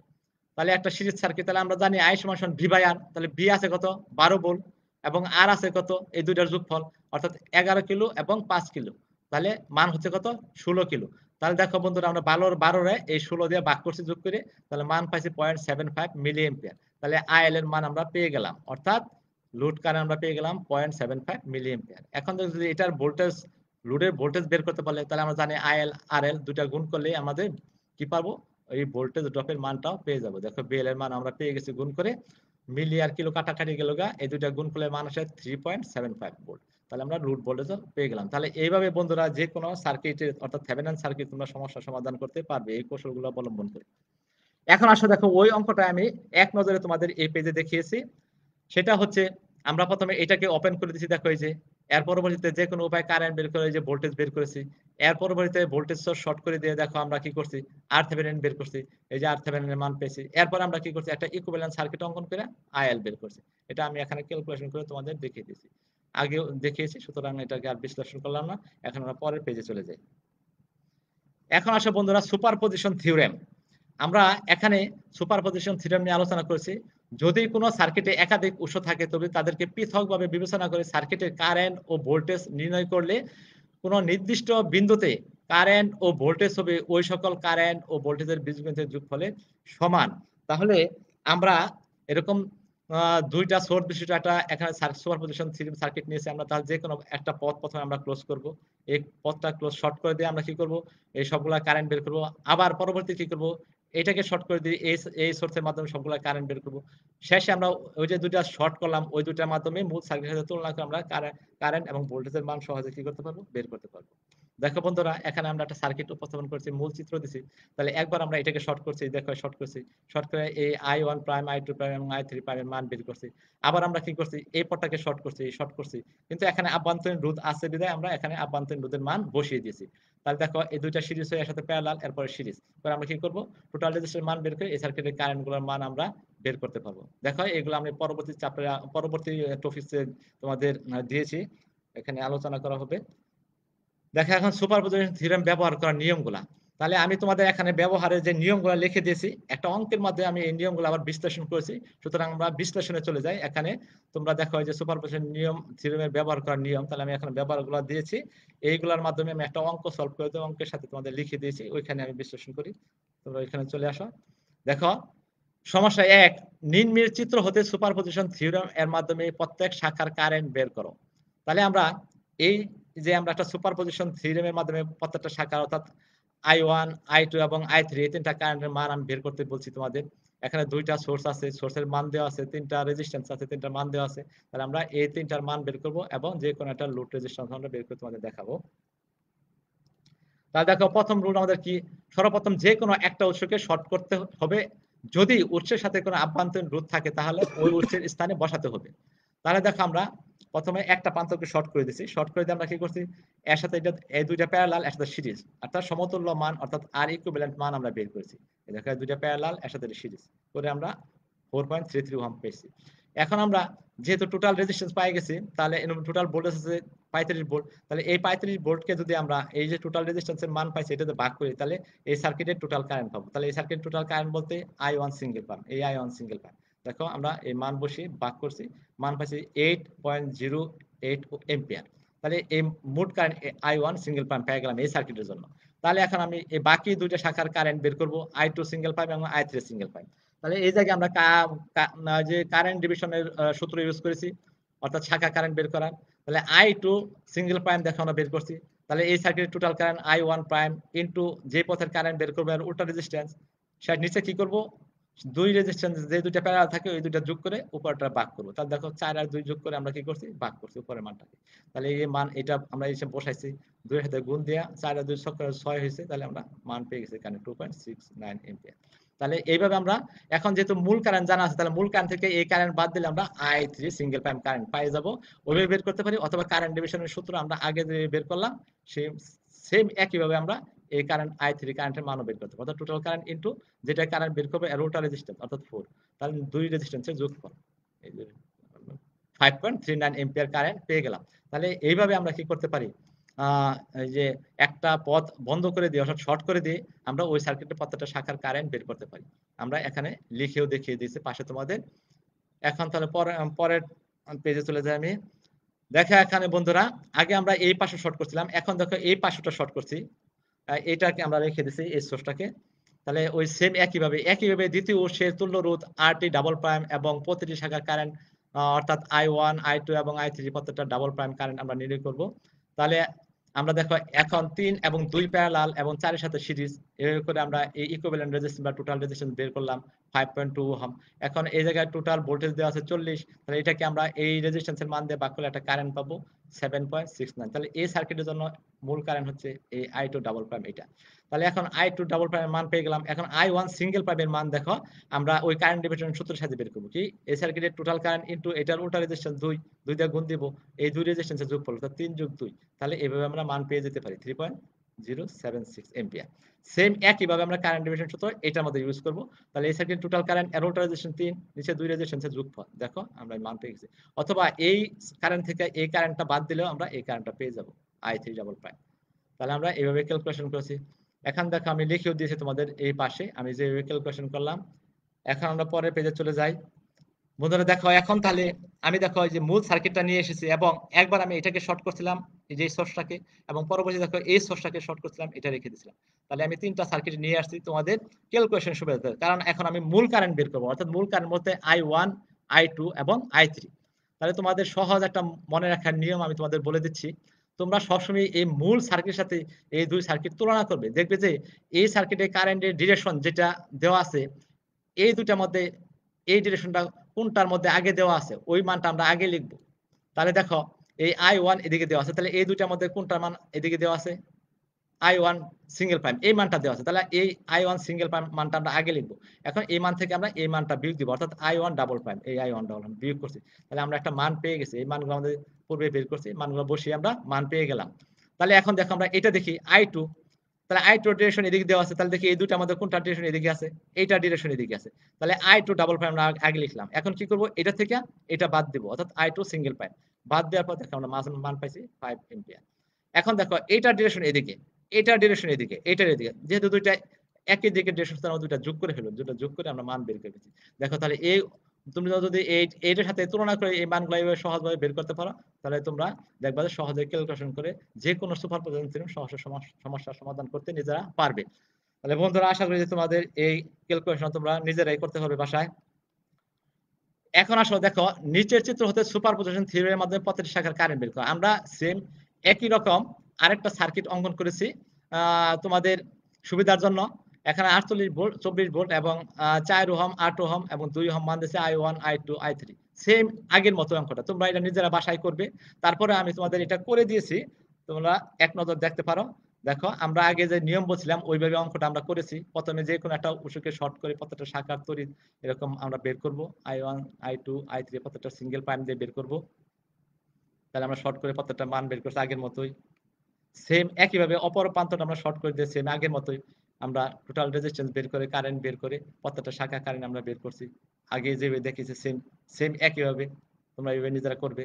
তাহলে একটা সিরিজ সার্কিট, তাহলে আমরা জানি আই সমান ভি বাই আর, তাহলে বি আছে কত, 12 ভোল্ট এবং আর আছে কত, এই দুইটার যোগফল অর্থাৎ 11 কিলো এবং 5 কিলো, তাহলে মান হচ্ছে কত, 16 কিলো। তাহলে দেখো বন্ধুরা আমরা 12 রে এই 16 দিয়ে ভাগ করছি, যোগ করে, তাহলে মান পাইছি 0.75 মিলি এম্পিয়ার। তাহলে আইএল এর মান আমরা পেয়ে গেলাম, অর্থাৎ লোড কারেন্ট আমরা পেয়ে গেলাম 0.75 মিলি এম্পিয়ার। এখন যদি এটার ভোল্টেজ, লোডের ভোল্টেজ বের করতে পারলে, তাহলে আমরা জানি আইএল আর এল দুটা গুণ করলে আমাদের কি পাবো, এই ভোল্টেজ ড্রপের মানটাও পেয়ে যাবো। দেখো বিএল এর মান আমরা পেয়ে গেছি, গুণ করে মিলি আর কিলো কাটাকাটি গেল গা, এই দুইটা গুণ করলে মান আসে 3.75 ভোল্ট। তাহলে আমরা লোড ভোল্টেজও পেয়ে গেলাম। তাহলে এইভাবে বন্ধুরা যে কোনো সার্কিটের অর্থাৎ থেভেনিন সার্কিট তোমরা সমস্যা সমাধান করতে পারবে এই কৌশলগুলো অবলম্বন করে। এখন আসো দেখো ওই অঙ্কটা আমি এক নজরে তোমাদের এই পেজে দেখিয়েছি। সেটা হচ্ছে আমরা প্রথমে এটাকে ওপেন করে দিচ্ছি, দেখো এই যে এর পরবর্তীতে যে কোনো উপায় কারেন্ট বের করে যে ভোল্টেজ বের করেছি। এর পরবর্তীতে ভোল্টেজ সোর্স শর্ট করে দিয়ে দেখো আমরা কি করছি, RThevenin বের করছি। এই যে RThevenin এর মান পেয়েছি। এরপর আমরা কি করছি, একটা ইকুইভ্যালেন্ট সার্কিট অঙ্কন করে IL বের করছি। এটা আমি এখানে ক্যালকুলেশন করে তোমাদের দেখিয়ে দিয়েছি। আগেও দেখিয়েছি, সুতরাং এটাকে আর বিশ্লেষণ করলাম না। এখন আমরা পরের পেজে চলে যাই। এখন আসো বন্ধুরা সুপারপজিশন থিওরেম। আমরা এখানে সুপারপজিশন থিওরেম নিয়ে আলোচনা করেছি। যদি কোনো সার্কিটে একাধিক উৎস থাকে তবে তাদেরকে পৃথকভাবে বিবেচনা করে সার্কিটের কারেন্ট ও ভোল্টেজ নির্ণয় করলে কোনো নির্দিষ্ট বিন্দুতে কারেন্ট ও ভোল্টেজ হবে ওই সকল কারেন্ট ও ভোল্টেজের বীজগণিতের যোগফলের সমান। তাহলে আমরা এরকম দুইটা সোর্স বিশিষ্ট একটা এখানে সুপারপজিশন থিওরেম সার্কিট নিয়েছি আমরা। তাহলে যে কোনো একটা পথ প্রথমে আমরা ক্লোজ করব। এই পথটা ক্লোজ শর্ট করে দিয়ে আমরা কি করব, এই সবগুলা কারেন্ট বের করব। আবার পরবর্তী কি করব, এটাকে শর্ট করে দিয়ে এই সোর্সের মাধ্যমে সবগুলা কারেন্ট বের করব। শেষে আমরা ওই যে দুইটা শর্ট করলাম ওই দুইটার মাধ্যমে মূল সার্কিটের সাথে তুলনা করে আমরা কারেন্ট এবং ভোল্টেজের মান সহজে কি করতে পারবো, বের করতে পারবো। দেখো বন্ধুরা, এখানে আমরা একটা সার্কিট উপস্থাপন করছি, মূল চিত্র দিছি। তাহলে একবার আমরা এটাকে শর্ট করছি, দেখো শর্ট করছি, শর্ট করে এই I1 প্রাইম, I2 প্রাইম এবং I3 প্রাইমের মান বের করছি। আবার আমরা কি করছি, এই পথটাকে শর্ট করছি, শর্ট করছি, কিন্তু এখানে আভ্যন্তরীণ রোধ আছে বিধায় আমরা এখানে আভ্যন্তরীণ রোধের মান বসিয়ে দিয়েছি। তাহলে দেখো এই দুইটা সিরিজ হয়ে একসাথে প্যারালাল, এরপরে সিরিজ করে আমরা কি করব, টোটাল রেজিস্ট্যান্সের মান বের করে এই সার্কিটের কারেন্টগুলোর মান আমরা বের করতে পারবো। দেখো এগুলো আমি পরবর্তী চ্যাপ্টারে পরবর্তী টপিকসে তোমাদের দিয়েছি, এখানে আলোচনা করা হবে। দেখো এখন সুপারপজিশন থিওরেম ব্যবহার করার নিয়মগুলা। তাহলে আমি তোমাদের এখানে ব্যবহারের যে নিয়মগুলো লিখে দিয়েছি, একটা অঙ্কের মাধ্যমে আমি এই নিয়মগুলো আবার বিশ্লেষণ করেছি। সুতরাং আমরা বিশ্লেষণে চলে যাই। এখানে তোমরা দেখো যে সুপারপজিশন নিয়ম থিওরেমের ব্যবহার করার নিয়ম, তাহলে আমি এখানে ব্যবহারগুলো দিয়েছি। এইগুলোর মাধ্যমে আমি একটা অঙ্ক সলভ করে দিই, অঙ্কের সাথে তোমাদের লিখে দিয়েছি, ওইখানে আমি বিশ্লেষণ করি। তোমরা এখানে চলে আসো। দেখো সমস্যা 1, নিম্নের চিত্র হতে সুপারপজিশন থিওরেম এর মাধ্যমে প্রত্যেক শাখার কারেন্ট বের করো। তাহলে আমরা এই যে আমরা একটা সুপারপজিশন থিওরেমের মাধ্যমে প্রত্যেকটা শাখা অর্থাৎ I1, I2 এবং I3 এই তিনটা কারেন্টের মান আমি বের করতে বলছি তোমাদের। এখানে দুইটা সোর্স আছে, সোর্সের মান দেওয়া আছে, তিনটা রেজিস্ট্যান্স আছে, তিনটা মান দেওয়া আছে। তাহলে আমরা এই তিনটার মান বের করব এবং যে কোনো একটা লোড রেজিস্ট্যান্স আমরা বের করে তোমাদের দেখাবো। তাহলে দেখো প্রথম রুল আমাদের কি, সর্বপ্রথম যে কোনো একটা উৎসকে শর্ট করতে হবে। যদি উৎসের সাথে কোনো আভ্যন্তরীণ রোধ থাকে তাহলে ওই উৎসের স্থানে বসাতে হবে। তাহলে দেখো আমরা প্রথমে একটা প্রান্তকে শর্ট করে দিছি, শর্ট করে দিয়ে আমরা কি করছি, এর সাথে এটা এই দুইটা প্যারালাল, এর সাথে সিরিজ, অর্থাৎ সমতুল্য মান অর্থাৎ আর ইকুইভ্যালেন্ট মান আমরা বের করেছি। এই দেখো দুইটা প্যারালাল, এর সাথে সিরিজ করে আমরা 4.33 ওহম পেয়েছি। এখন আমরা যেহেতু টোটাল রেজিস্ট্যান্স পাই গেছি, তাহলে টোটাল ভোল্টেজ আছে 35 ভোল্ট। তাহলে এই 35 ভোল্টকে যদি আমরা এই যে টোটাল রেজিস্ট্যান্সের মান পাইছি এটাতে ভাগ করি, তাহলে এই সার্কিটের টোটাল কারেন্ট পাবো। তাহলে এই সার্কিটের টোটাল কারেন্ট বলতে I1 সিঙ্গেল পাম্প, এই I1 সিঙ্গেল পাম্প। দেখো আমরা এই মান বসিয়ে ভাগ করছি, মান পাইছি 8.08 এম্পিয়ার। তাহলে এই মোট কারেন্ট I1 সিঙ্গেল পাম্প পেয়ে গেলাম এই সার্কিটের জন্য। তাহলে এখন আমি এই বাকি দুইটা শাখার কারেন্ট বের করব, I2 সিঙ্গেল পাম্প এবং I3 সিঙ্গেল পাম্প। তাহলে এই জায়গায় আমরা যে কারেন্ট ডিভিশনের সূত্র ইউজ করেছি, অর্থাৎ শাখা কারেন্ট বের করার। তাহলে I2 সিঙ্গেল প্রাইম দেখো আমরা বের করছি। তাহলে এই সার্কিটের total current I1 prime into যে পথের কারেন্ট বের করবে আর উল্টা রেজিস্ট্যান্স, সেটা নিচে কি করব, দুই রেজিস্ট্যান্স যে দুইটা প্যারালাল থাকে ওই দুইটা যোগ করে উপরটা ভাগ করব। তাহলে দেখো 4 আর 2 যোগ করে আমরা কি করছি, ভাগ করছি উপরের মানটাকে। তাহলে এই মান এটা আমরা এসে বসাইছি, 2 এর সাথে গুণ দেয়া 4 আর 2 যোগ করে 6 হয়েছে। তাহলে আমরা মান পেয়ে গেছি এখানে 2.69 এম্পিয়ার। তাহলে এইভাবে আমরা এখন যেহেতু মূল কারেন্ট জানা আছে, তাহলে মূল কারেন্ট থেকে এই কারেন্ট বাদ দিলে আমরা I3 সিঙ্গেল প্রাইম কারেন্ট পাই যাব। ওইভাবে বের করতে পারি, অথবা কারেন্ট ডিভিশনের সূত্র আমরা আগে যে বের করলাম সেম একইভাবে আমরা এই কারেন্ট I3 কারেন্টের মানও বের করতে পারি, অর্থাৎ টোটাল কারেন্ট ইনটু যেটা কারেন্ট বের করবে এর উল্টা রেজিস্ট্যান্স অর্থাৎ 4। তাহলে দুই রেজিস্ট্যান্সের যোগফল, এই যে 5.39 এম্পিয়ার কারেন্ট পেয়ে গেলাম। তাহলে এইভাবে আমরা কি করতে পারি, এই যে একটা পথ বন্ধ করে দিয়ে অর্থাৎ শর্ট করে দিয়ে আমরা ওই সার্কিটের প্রত্যেকটা শাখার কারেন্ট বের করতে পারি। আমরা এখানে লিখেও দেখিয়ে দিয়েছি পাশে তোমাদের। এখন তাহলে পরের পেজে চলে যাই আমি। দেখো এখানে বন্ধুরা, আগে আমরা এই পাশে শর্ট করছিলাম, এখন দেখো এই পাশটা শর্ট করছি, এটাকে আমরা রেখে দিছি এই সোর্সটাকে। তাহলে ওই সেম একইভাবে দ্বিতীয় উৎসের তুল্য রোধ RT ডাবল প্রাইম এবং প্রতিটি শাখার কারেন্ট অর্থাৎ I1, I2 এবং I3 প্রত্যেকটা ডাবল প্রাইম কারেন্ট আমরা নির্ণয় করব। তাহলে আমরা দেখো এখন 3 এবং 2 প্যারালাল এবং 4 এর সাথে সিরিজ, এর করে আমরা এই ইকুইভ্যালেন্ট রেজিস্ট্যান্স বা টোটাল রেজিস্ট্যান্স বের করলাম 5.2 ওহম। এখন এই জায়গায় টোটাল ভোল্টেজ দেওয়া আছে 40, তাহলে এটাকে আমরা এই রেজিস্ট্যান্সের মান দিয়ে ভাগ করলে একটা কারেন্ট পাবো 7.69। তাহলে এই সার্কিটের জন্য মূল কারেন্ট হচ্ছে এই I2 ডাবল প্রাইম এটা। তাহলে এখন I2 ডাবল প্রাইমের মান পেয়ে গেলাম। এখন I1 সিঙ্গেল প্রাইমের মান দেখো আমরা ওই কারেন্ট ডিভিশন সূত্রের সাথে বের করব কি এই সার্কিটের টোটাল কারেন্ট ইনটু এটার উল্টা রেজিস্ট্যান্স 2 2 দিয়ে গুণ দিব এই দুই রেজিস্ট্যান্সের যোগফল অর্থাৎ 3 যোগ 2 তাহলে এভাবে আমরা মান পেয়ে যেতে পারি 3.076 এম্পিয়ার। সেম একইভাবে আমরা কারেন্ট ডিভিশন সূত্র এটার মধ্যে ইউজ করব। তাহলে এই সার্কিটের টোটাল কারেন্ট এর উল্টা রেজিস্ট্যান্স 3 নিচে দুই রেজিস্ট্যান্সের যোগফল দেখো আমরা মান পেয়ে গেছি। অথবা এই কারেন্ট থেকে এই কারেন্টটা বাদ দিলেও আমরা এই কারেন্টটা পেয়ে যাব I3 ডাবল প্রাইম। তাহলে আমরা এইভাবে ক্যালকুলেশন করেছি। এখন দেখো আমি লিখেও দিয়েছি তোমাদের এই পাশে আমি যেভাবে ক্যালকুলেশন করলাম। এখন আমরা পরের পেজে চলে যাই। বন্ধুরা দেখো এখন তাহলে আমি দেখো এই যে মূল সার্কিটটা নিয়ে এসেছি এবং একবার আমি এটাকে শর্ট করছিলাম এই যে সোর্সটাকে এবং পরবর্তী দেখো এই সোর্সটাকে শর্ট করছিলাম এটা রেখে দিয়েছিলাম। তাহলে আমি তিনটা সার্কিট নিয়ে আসছি তোমাদের ক্যালকুলেশন সুবিধার্থে কারণ এখন আমি মূল কারেন্ট বের করব অর্থাৎ মূল কারেন্ট বলতে I1 I2 এবং I3। তাহলে তোমাদের সহজ একটা মনে রাখার নিয়ম আমি তোমাদের বলে দিচ্ছি। তোমরা সবসময় এই মূল সার্কিটের সাথে এই দুই সার্কিট তুলনা করবে দেখবে যে এই সার্কিটে কারেন্টের ডিরেকশন যেটা দেওয়া আছে এই দুটার মধ্যে এই ডিরেকশনটা কোনটার মধ্যে আগে দেওয়া আছে ওই মানটা আমরা আগে লিখব। তাহলে দেখো এই I1 এদিকে দেওয়া আছে তাহলে এই দুটার মধ্যে কোনটার মান এদিকে দেওয়া আছে I1 সিঙ্গেল প্রাইম এই মানটা দেওয়া আছে তাহলে এই I1 সিঙ্গেল প্রাইম মানটা আমরা আগে লিখব। এখন এই মান থেকে আমরা এই মানটা বিয়োগ দিব অর্থাৎ I1 ডাবল প্রাইম এই I1 ডাবল প্রাইম বিয়োগ করছি। তাহলে আমরা একটা মান পেয়ে গেছি এই মানগুলো আমাদের পূর্বে বের করছি মানগুলো বসিয়ে আমরা মান পেয়ে গেলাম। তাহলে এখন দেখো আমরা এটা দেখি I2 তাহলে I2 ডিরেকশন এদিকে দেওয়া আছে তাহলে দেখি এই দুটার মধ্যে কোনটা ডিরেকশন এদিকে আছে এইটা ডিরেকশন এদিকে আছে তাহলে I2 ডাবল প্রাইম আমরা আগে লিখলাম। এখন কি করব এটা থেকে এটা বাদ দেব অর্থাৎ I2 সিঙ্গেল প্রাইম বাদ দেওয়ার পর দেখো আমরা মান পাইছি 5 এম্পিয়ার। এখন দেখো এইটা ডিরেকশন এদিকে এটা ডিরেকশন এদিকে এটার এদিকে যেহেতু দুইটা একই দিকের ডিরেকশন আমরা দুইটা যোগ করে ফেললাম দুটো যোগ করে আমরা মান বের করে ফেলছি। দেখো তাহলে এই তুমি যদি এইটার সাথে তুলনা করে এই মানগুলো এইভাবে সহজভাবে বের করতে পারো তাহলে তোমরা দেখবা যে সহজে ক্যালকুলেশন করে যে কোনো সুপারপজিশন থিওরেম সমস্যার সমাধান করতে নিজেরা পারবে। তাহলে বন্ধুরা আশা করি যে তোমাদের এই ক্যালকুলেশন তোমরা নিজেরাই করতে পারবে বাসায়। এখন আসো দেখো নিচের চিত্র হতে সুপারপজিশন থিওরির মাধ্যমে প্রতিটি শাখার কারেন্ট বের করা আমরা সেম একই রকম আরেকটা সার্কিট অঙ্কন করেছি তোমাদের সুবিধার জন্য। এখানে 48 ভোল্ট 24 ভোল্ট এবং 4 ওহম 8 ওহম এবং 2 ওহম মান দিয়েছে I1 I2 I3 সেম আগের মতো অঙ্কটা তোমরা এটা নিজেরা বাসায় করবে। তারপরে আমি তোমাদের এটা করে দিয়েছি তোমরা এক নজর দেখতে পারো। দেখো আমরা আগে যে নিয়ম বলছিলাম ওইভাবে অঙ্কটা আমরা করেছি। প্রথমে যে কোনো একটা উৎসকে শর্ট করে প্রত্যেকটা শাখার তড়িৎ এরকম আমরা বের করব I1 I2 I3 প্রত্যেকটা সিঙ্গেল প্রাইম দিয়ে বের করব। তাহলে আমরা শর্ট করে প্রত্যেকটা মান বের করছি আগের মতোই। সেম একইভাবে অপর প্রান্তটা আমরা শর্ট করে দিয়েছি আগের মতোই আমরা টোটাল রেজিস্ট্যান্স বের করে কারেন্ট বের করে প্রত্যেকটা শাখা কারেন্ট আমরা বের করছি আগে যেভাবে দেখিয়েছি সেম সেম একইভাবে তোমরা এইভাবে নিজেরা করবে।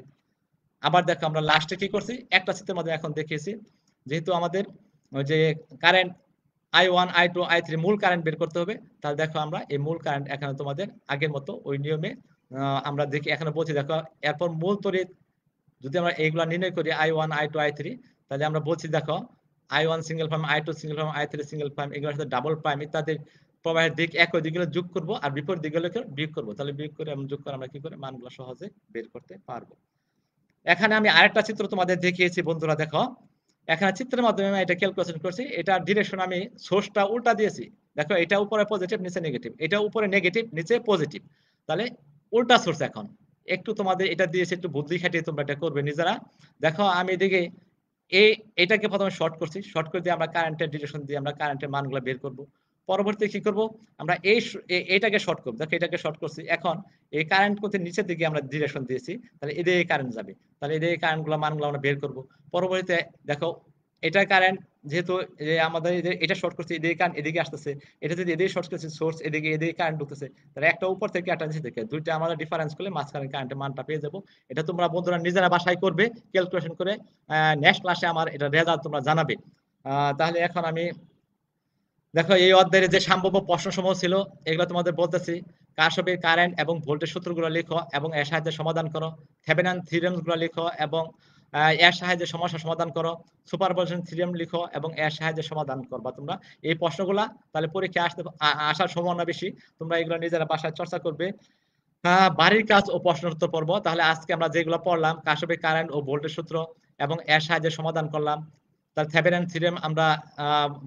আবার দেখো আমরা লাস্টে কি করছি একটা চিত্রের মধ্যে এখন দেখিয়েছি যেহেতু আমাদের ওই যে কারেন্ট I1 I2 I3 মূল কারেন্ট বের করতে হবে তাহলে দেখো আমরা এই মূল কারেন্ট এখানে তোমাদের আগের মতো ওই নিয়মে আমরা দেখি এখানে বলছি দেখো এরপর মূল তড়িৎ যদি আমরা এইগুলা নির্ণয় করি I1 I2 I3 তাহলে আমরা বলছি দেখো I1 single prime I2 single prime I3 single prime এগুলোর সাথে ডাবল প্রাইম ইত্যাদি প্রবাহের দিক একই দিকে যোগ করব আর বিপরীত দিকগুলোকে বিয়োগ করব তাহলে বিয়োগ করে আমরা যোগ করে আমরা কি করে মানগুলো সহজে বের করতে পারবো। এখানে আমি আরেকটা চিত্র তোমাদের দেখিয়েছি বন্ধুরা দেখো এখানে চিত্রের মাধ্যমে আমি এটা ক্যালকুলেশন করছি এটা ডিরেকশন আমি সোর্সটা উল্টা দিয়েছি দেখো এটা উপরে পজিটিভ নিচে নেগেটিভ এটা উপরে নেগেটিভ নিচে পজিটিভ তাহলে উল্টা সোর্স এখন একটু তোমাদের এটা দিয়েছে একটু বুদ্ধি খাটিয়ে তোমরা এটা করবে নিজেরা। দেখো আমি এদিকে এটাকে প্রথমে শর্ট করছি শর্ট করে দিয়ে আমরা কারেন্টের ডিরেকশন দিয়ে আমরা কারেন্টের মানগুলো বের করব। পরবর্তী কি করব আমরা এইটাকে শর্ট করব দেখো এটাকে শর্ট করছি এখন এই কারেন্ট করতে নিচের দিকে আমরা ডিরেকশন দিয়েছি তাহলে এদিকে কারেন্ট যাবে তাহলে এদিকে কারেন্টগুলো মানগুলো আমরা বের করব। পরবর্তীতে দেখো এটা কারেন্ট যেহেতু আমাদের এটা শর্ট করছে এদিকে কারেন্ট এদিকে আসতেছে এটা যদি এদিকে শর্ট করছে সোর্স এদিকে কারেন্ট ঢুকতেছে তাহলে একটা উপর থেকে একটা নিচে থেকে দুইটা আমরা ডিফারেন্স করলে মাঝখানে কারেন্টের মানটা পেয়ে যাব। এটা তোমরা বন্ধুরা নিজেরা বাসায় করবে ক্যালকুলেশন করে নেক্সট ক্লাসে আমার এটা রেজাল্ট তোমরা জানাবে। তাহলে এখন আমি দেখো এই অধ্যায়ের যে সম্ভাব্য প্রশ্নসমূহ ছিল এগুলো তোমাদের বলতেছি কারশফের কারেন্ট এবং ভোল্টেজ সূত্রগুলো লিখো এবং এর সাহায্যে সমাধান করো। থেভেনিন থিওরেমগুলো লিখো এবং এর সাহায্যে সমস্যা সমাধান করো। সুপারপজিশন থিওরেম লিখো এবং এর সাহায্যে সমাধান করবা তোমরা এই প্রশ্নগুলা তাহলে পরীক্ষায় আসার সম্ভাবনা বেশি তোমরা এগুলো নিজেরা বাসায় চর্চা করবে। বাড়ির কাজ ও প্রশ্ন উত্তর পর্ব তাহলে আজকে আমরা যেগুলো পড়লাম কারশফের কারেন্ট ও ভোল্টেজ সূত্র এবং এর সাহায্যে সমাধান করলাম। তার থেভেনিন থিওরেম আমরা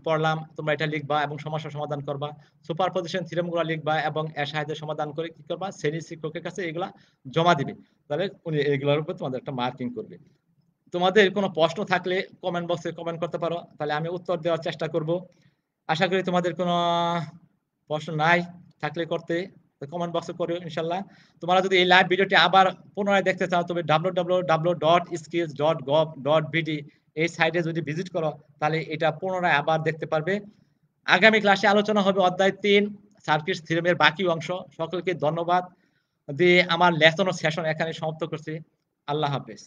পড়লাম তোমরা এটা লিখবা এবং সমস্যা সমাধান করবা। সুপারপজিশন থিওরেমগুলো লিখবা এবং এর সাহায্যে সমাধান করে কি করবা শ্রেণী শিক্ষকের কাছে এগুলা জমা দিবে তাহলে উনি এগুলোর উপর তোমাদের একটা মার্কিং করবে। তোমাদের কোনো প্রশ্ন থাকলে কমেন্ট বক্সে কমেন্ট করতে পারো তাহলে আমি উত্তর দেওয়ার চেষ্টা করব। আশা করি তোমাদের কোনো প্রশ্ন নাই, থাকলে করতে কমেন্ট বক্সে করো ইনশাল্লাহ। তোমরা যদি এই লাইভ ভিডিওটি আবার পুনরায় দেখতে চাও তবে www.skills.gov.bd এই সাইটে যদি ভিজিট করো তাহলে এটা পুনরায় আবার দেখতে পারবে। আগামী ক্লাসে আলোচনা হবে অধ্যায় 3 সার্কিটস থিওরেমের বাকি অংশ। সকলকে ধন্যবাদ দিয়ে আমার লেসন ও সেশন এখানে সমাপ্ত করছি। আল্লাহ হাফেজ।